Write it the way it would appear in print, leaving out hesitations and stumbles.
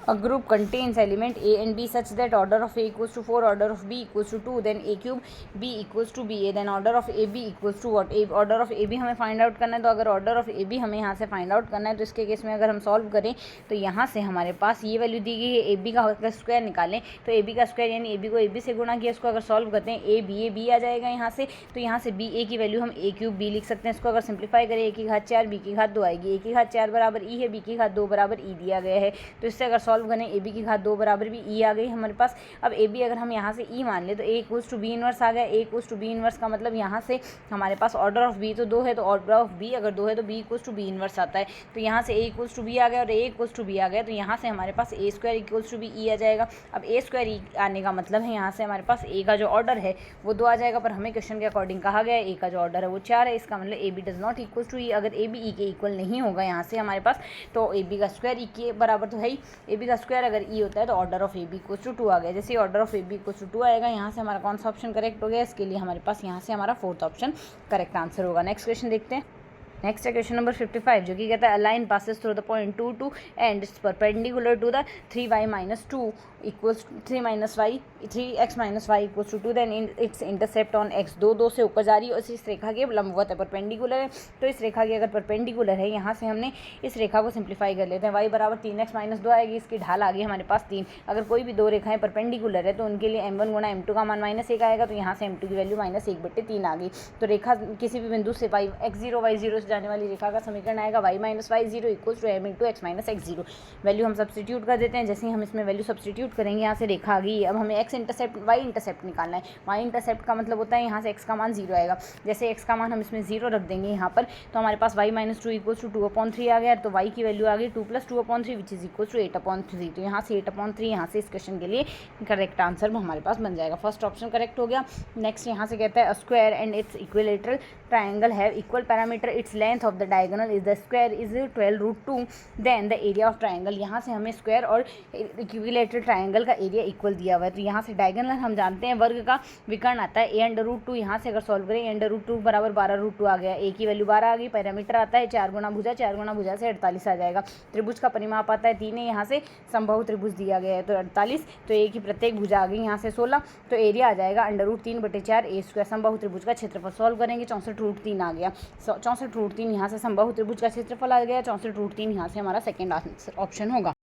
A group contains element A and B such that order of A equals to 4, order of B equals to 2, then A cube B equals to BA, then order of AB equals to what? Order of AB हमें find out करना है। तो अगर order of AB हमें यहाँ से find out करना है तो इसके केस में अगर हम सॉल्व करें तो यहाँ से हमारे पास ये वैल्यू दी गई है, AB का स्क्वायर निकालें तो AB का स्क्वायर यानी AB को AB से गुणा किया, इसको अगर सॉल्व करते हैं B आ जाएगा यहाँ से। तो यहाँ से BA की वैल्यू हम A क्यूब B लिख सकते हैं। इसको अगर सिंप्लीफाई करें A की घात 4 B की घात 2 आएगी। A की घात 4 बराबर E है, B की घात 2 बराबर E दिया गया है। तो इससे अगर सॉल्व करें AB की घात 2 बराबर भी E आ गई हमारे पास। अब AB अगर हम यहाँ से E मान ले तो A equals to B inverse आ गया। A equals to B inverse का मतलब यहाँ से हमारे पास ऑर्डर ऑफ B तो 2 है, तो ऑर्डर ऑफ B अगर 2 है तो B equals to B inverse आता है। तो यहाँ से A इक्वल्स टू B आ गया और A इक्वल्स टू B आ गया। तो यहाँ से हमारे पास A square equals to B E आ जाएगा। अब A स्क्वायर E आने का मतलब है यहाँ से हमारे पास A का जो ऑर्डर है वो 2 आ जाएगा, पर हमें क्वेश्चन के अकॉर्डिंग कहा गया है A का जो ऑर्डर है वो 4 है। इसका मतलब AB does not equals to E। अगर AB E के इक्वल नहीं होगा यहाँ से हमारे पास तो AB का स्क्वायर E के बराबर तो है ही। AB का स्क्वायर अगर E होता है तो order of AB equals to 2 आ गया। जैसे order of AB equals to 2 आएगा, यहाँ से हमारा कौन सा ऑप्शन करेक्ट हो गया? इसके लिए हमारे पास यहाँ से हमारा फोर्थ ऑप्शन करेक्ट आंसर होगा। नेक्स्ट क्वेश्चन देखते हैं। नेक्स्ट है क्वेश्चन नंबर 55 जो कि कहता है a line passes through the point 2 2 and it's perpendicular to the 3y-2 equals 3x-y equals to 2 then it's intercept on x। 2 से ऊपर जा रही है और इस रेखा के लंबवत है, परपेंडिकुलर है। तो इस रेखा की अगर परपेंडिकुलर है यहाँ से हमने इस रेखा को सिंप्लीफाई कर लेते हैं। y बराबर 3x-2 आएगी, इसकी ढाल आ गई हमारे पास 3। अगर कोई भी 2 रेखाएं परपेंडिकुलर है तो उनके लिए m1 गुणा m2 का मान -1 आएगा। तो यहाँ से m2 की वैल्यू -1/3 आ गई। तो रेखा किसी भी बिंदु से x0 y0 से जाने वाली रेखा का समीकरण आएगा y-y0 equals to m into x-x0। Value हम सब्सटीट्यूट कर देते हैं। जैसे ही हम इसमें वैल्यू सब्सटीट्यूट करेंगे यहाँ से रेखा आ गई। अब हमें x इंटरसेप्ट y इंटरसेप्ट निकालना है। y इंटरसेप्ट का मतलब होता है यहाँ से x का मान 0 आएगा। जैसे x का मान हम इसमें 0 रख देंगे यहाँ पर तो हमारे पास y-2 इक्वल्स टू 2/3 आ गया। तो y की वैल्यू आ गई 2 + 2/3 विच इज इक्वल्स टू 8/3। तो यहाँ से 8/3 यहाँ से इस क्वेश्चन के लिए करेक्ट आंसर हमारे पास बन जाएगा। फर्स्ट ऑप्शन करेक्ट हो गया। नेक्स्ट यहाँ से कहता है a square and it's equilateral triangle have equal parameter, it's length of the diagonal is the square is 12√2 then the area of triangle. यहाँ से हमें स्क्वायर और इक्विलेटरल ट्राइंगल का एरिया इक्वल दिया हुआ है। तो यहाँ से डायगोनल हम जानते हैं वर्ग का विकर्ण आता है a√2। यहाँ से अगर सॉल्व करें a√2 बराबर 12√2 आ गया। a की वैल्यू 12 आ गई। पैरामीटर आता है 4 गुणा भुजा, 4 गुणा भुजा से 48 आ जाएगा। त्रिभुज का परिमाप आता है 3 है। यहाँ से समबाहु त्रिभुज दिया गया है तो 48। तो a की प्रत्येक भुजा आ गई यहाँ से 16। तो एरिया आ जाएगा √3/4 a स्क्वायर। समबाहु त्रिभुज का क्षेत्रफल सॉल्व करेंगे 64√3 आ गया। 64√3 यहाँ से समबाहु त्रिभुज का क्षेत्रफल आ गया। 64√3 यहाँ से हमारा सेकेंड ऑप्शन होगा।